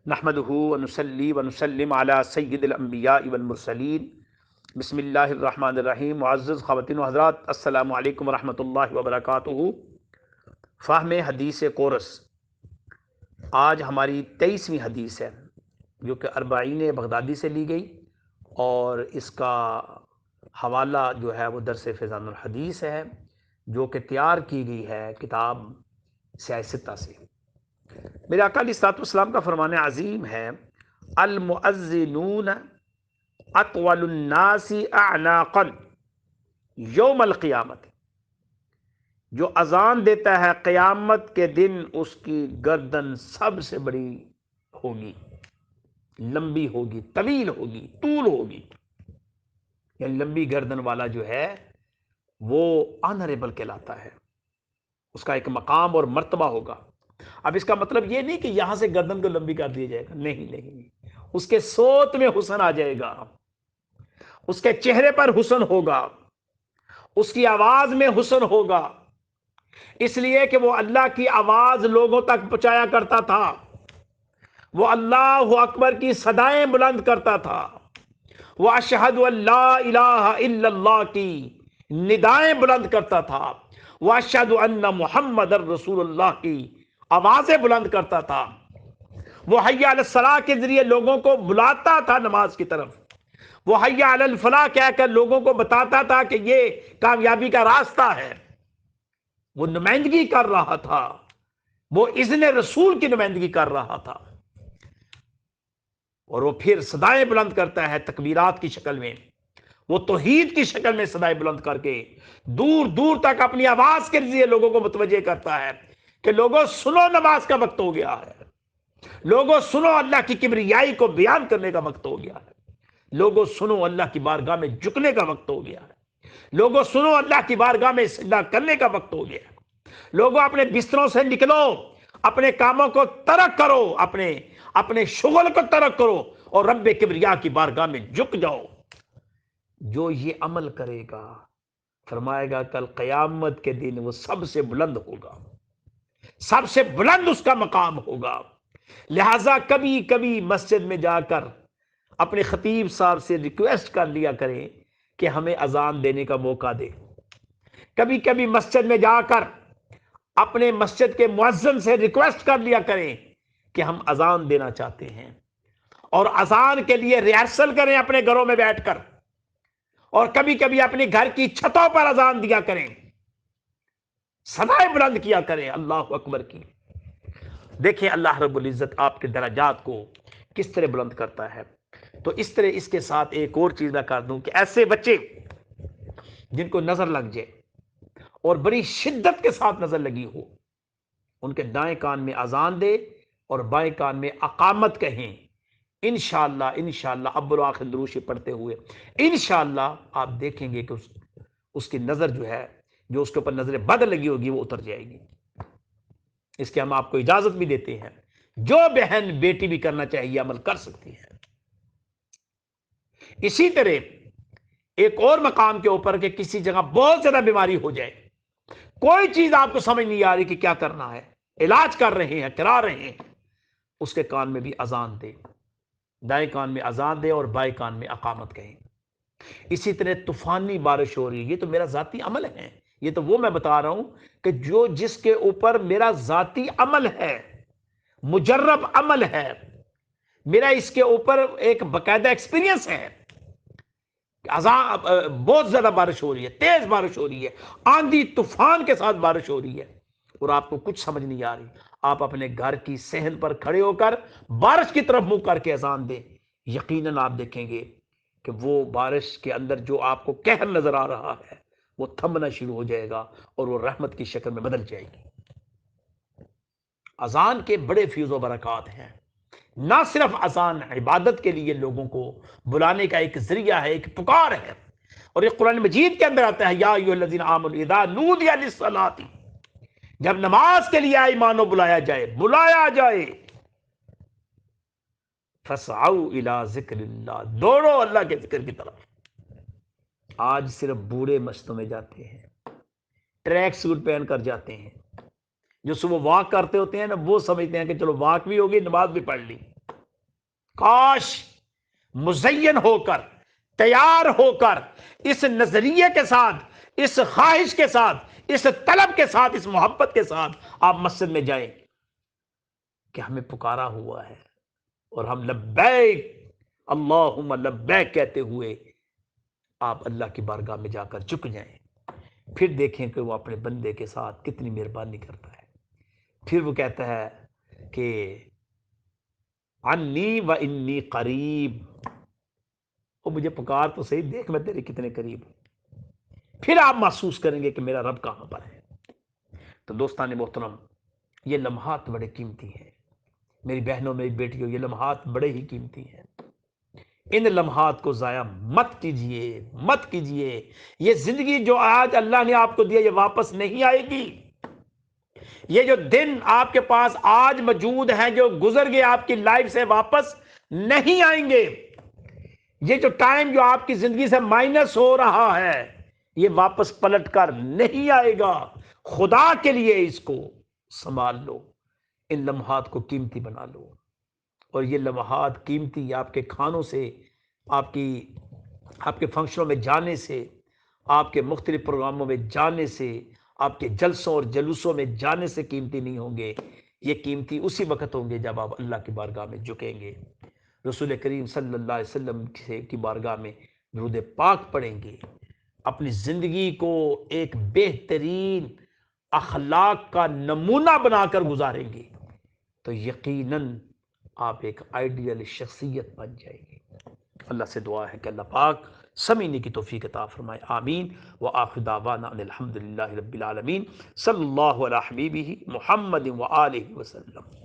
نحمدہ ونصلی ونسلم علی سید الانبیاء والمرسلین بسم اللہ الرحمن الرحیم۔ معزز خواتین و حضرات، السلام علیکم ورحمۃ اللہ وبرکاتہ۔ فہم حدیث کورس، آج ہماری 23ویں حدیث ہے جو کہ اربعین بغدادی سے لی گئی، اور اس کا حوالہ جو ہے وہ درس فیضان الحدیث ہے جو کہ تیار کی گئی ہے کتاب سیاہ ستہ سے۔ میرے آقا علیہ الصلوۃ والسلام کا فرمان عظیم ہے، المؤذنون اطول الناس اعناقا یوم القیامت۔ جو اذان دیتا ہے قیامت کے دن اس کی گردن سب سے بڑی ہوگی، لمبی ہوگی، طویل ہوگی، طول ہوگی، یعنی لمبی گردن والا جو ہے وہ آنریبل کہلاتا ہے، اس کا ایک مقام اور مرتبہ ہوگا۔ اب اس کا مطلب یہ نہیں کہ یہاں سے گردن کو لمبی کر دیا جائے گا، نہیں، اس کے صوت میں حسن آ جائے گا، اس کے چہرے پر حسن ہوگا، اس کی آواز میں حسن ہوگا، اس لیے کہ وہ اللہ کی آواز لوگوں تک پہنچایا کرتا تھا، وہ اللہ اکبر کی صدائیں بلند کرتا تھا، وہ اشہد ان لا الہ الا اللہ کی ندائیں بلند کرتا تھا، وہ اشہد ان محمد رسول اللہ کی آوازیں بلند کرتا تھا، وہ حی علی الصلاۃ کے ذریعے لوگوں کو بلاتا تھا نماز کی طرف، وہ حی علی الفلاح کہہ کر لوگوں کو بتاتا تھا کہ یہ کامیابی کا راستہ ہے۔ وہ نمائندگی کر رہا تھا، وہ اذن رسول کی نمائندگی کر رہا تھا، اور وہ پھر صدائیں بلند کرتا ہے تکبیرات کی شکل میں، وہ توحید کی شکل میں صدائیں بلند کر کے دور دور تک اپنی آواز کے ذریعے لوگوں کو متوجہ کرتا ہے کہ لوگوں سنو، نماز کا وقت ہو گیا ہے، لوگوں سنو، اللہ کی کبریائی کو بیان کرنے کا وقت ہو گیا ہے، لوگوں سنو، اللہ کی بارگاہ میں جھکنے کا وقت ہو گیا ہے، لوگوں سنو، اللہ کی بارگاہ میں سجدہ کرنے کا وقت ہو گیا ہے، لوگوں اپنے بستروں سے نکلو، اپنے کاموں کو ترک کرو، اپنے شغل کو ترک کرو اور رب کبریا کی بارگاہ میں جھک جاؤ۔ جو یہ عمل کرے گا، فرمائے گا کل قیامت کے دن وہ سب سے بلند ہوگا، سب سے بلند اس کا مقام ہوگا۔ لہذا کبھی کبھی مسجد میں جا کر اپنے خطیب صاحب سے ریکویسٹ کر لیا کریں کہ ہمیں اذان دینے کا موقع دے۔ کبھی کبھی مسجد میں جا کر اپنے مسجد کے مؤذن سے ریکویسٹ کر لیا کریں کہ ہم اذان دینا چاہتے ہیں، اور اذان کے لیے ریہرسل کریں اپنے گھروں میں بیٹھ کر، اور کبھی کبھی اپنے گھر کی چھتوں پر اذان دیا کریں، صدائیں بلند کیا کریں اللہ اکبر کی۔ دیکھیں اللہ رب العزت آپ کے درجات کو کس طرح بلند کرتا ہے۔ تو اس طرح اس کے ساتھ ایک اور چیز میں کر دوں کہ ایسے بچے جن کو نظر لگ جائے اور بڑی شدت کے ساتھ نظر لگی ہو، ان کے دائیں کان میں اذان دے اور بائیں کان میں اقامت کہیں، انشاءاللہ اول و آخر دروشی پڑھتے ہوئے انشاءاللہ آپ دیکھیں گے کہ اس کی نظر جو ہے، جو اس کے اوپر نظر بد لگی ہوگی وہ اتر جائے گی۔ اس کے ہم آپ کو اجازت بھی دیتے ہیں، جو بہن بیٹی بھی کرنا چاہیے عمل کر سکتی ہے۔ اسی طرح ایک اور مقام کے اوپر کہ کسی جگہ بہت زیادہ بیماری ہو جائے، کوئی چیز آپ کو سمجھ نہیں آ رہی کہ کیا کرنا ہے، علاج کر رہے ہیں، کرا رہے ہیں، اس کے کان میں بھی اذان دے، دائیں کان میں اذان دے اور بائیں کان میں اقامت کہیں۔ اسی طرح طوفانی بارش ہو رہی ہے، یہ تو میرا ذاتی عمل ہے، یہ تو وہ میں بتا رہا ہوں کہ جس کے اوپر میرا ذاتی عمل ہے، مجرب عمل ہے، میرا اس کے اوپر ایک باقاعدہ ایکسپیرینس ہے۔ بہت زیادہ بارش ہو رہی ہے، تیز بارش ہو رہی ہے، آندھی طوفان کے ساتھ بارش ہو رہی ہے، اور آپ کو کچھ سمجھ نہیں آ رہی، آپ اپنے گھر کی صحن پر کھڑے ہو کر بارش کی طرف منہ کر کے اذان دیں، یقیناً آپ دیکھیں گے کہ وہ بارش کے اندر جو آپ کو قہر نظر آ رہا ہے وہ تھمنا شروع ہو جائے گا اور وہ رحمت کی شکل میں بدل جائے گی۔ اذان کے بڑے فیض و برکات ہیں۔ نہ صرف اذان عبادت کے لیے لوگوں کو بلانے کا ایک ذریعہ ہے، ایک پکار ہے، اور یہ قرآن مجید کے اندر آتا ہے، یا ایھا الذین آمنوا اذا نودی للصلاۃ، جب نماز کے لیے ایمانو بلایا جائے، فسعوا الی ذکر اللہ، دوڑو اللہ کے ذکر کی طرف۔ آج صرف بوڑھے مسجدوں میں جاتے ہیں، ٹریک سوٹ پہن کر جاتے ہیں، جو صبح واک کرتے ہوتے ہیں نا، وہ سمجھتے ہیں کہ چلو واک بھی ہوگی، نماز بھی پڑھ لی، کاش مزین ہو کر، تیار ہو کر، اس نظریے کے ساتھ، اس خواہش کے ساتھ، اس طلب کے ساتھ، اس محبت کے ساتھ آپ مسجد میں جائیں کہ ہمیں پکارا ہوا ہے اور ہم لبیک اللہم لبیک کہتے ہوئے آپ اللہ کی بارگاہ میں جا کر جھک جائیں. پھر دیکھیں کہ وہ اپنے بندے کے ساتھ کتنی مہربانی کرتا ہے. پھر وہ کہتا ہے کہ انی و انی قریب، وہ مجھے پکار تو صحیح، دیکھ میں تیرے کتنے قریب ہوں. پھر آپ محسوس کریں گے کہ میرا رب کہاں پر ہے. تو دوستان محترم، یہ لمحات بڑے قیمتی ہیں. میری بہنوں، میری بیٹیوں، یہ لمحات بڑے ہی قیمتی ہیں. ان لمحات کو ضائع مت کیجئے، مت کیجئے. یہ زندگی جو آج اللہ نے آپ کو دیا، یہ واپس نہیں آئے گی. یہ جو دن آپ کے پاس آج موجود ہیں، جو گزر گئے آپ کی لائف سے، واپس نہیں آئیں گے. یہ جو ٹائم جو آپ کی زندگی سے مائنس ہو رہا ہے، یہ واپس پلٹ کر نہیں آئے گا. خدا کے لیے اس کو سنبھال لو، ان لمحات کو قیمتی بنا لو. اور یہ لمحات قیمتی آپ کے کھانوں سے، آپ کے فنکشنوں میں جانے سے، آپ کے مختلف پروگراموں میں جانے سے، آپ کے جلسوں اور جلوسوں میں جانے سے قیمتی نہیں ہوں گے. یہ قیمتی اسی وقت ہوں گے جب آپ اللہ کی بارگاہ میں جھکیں گے، رسول کریم صلی اللہ علیہ وسلم کی بارگاہ میں درود پاک پڑھیں گے، اپنی زندگی کو ایک بہترین اخلاق کا نمونہ بنا کر گزاریں گے، تو یقیناً آپ ایک آئیڈیل شخصیت بن جائیں گے. اللہ سے دعا ہے کہ اللہ پاک سمجھنے کی توفیق عطا فرمائے. آمین. وآخر دعوانا ان الحمد للہ رب العالمین. صلی اللہ علیہ حبیبہ محمد وآلہ وسلم.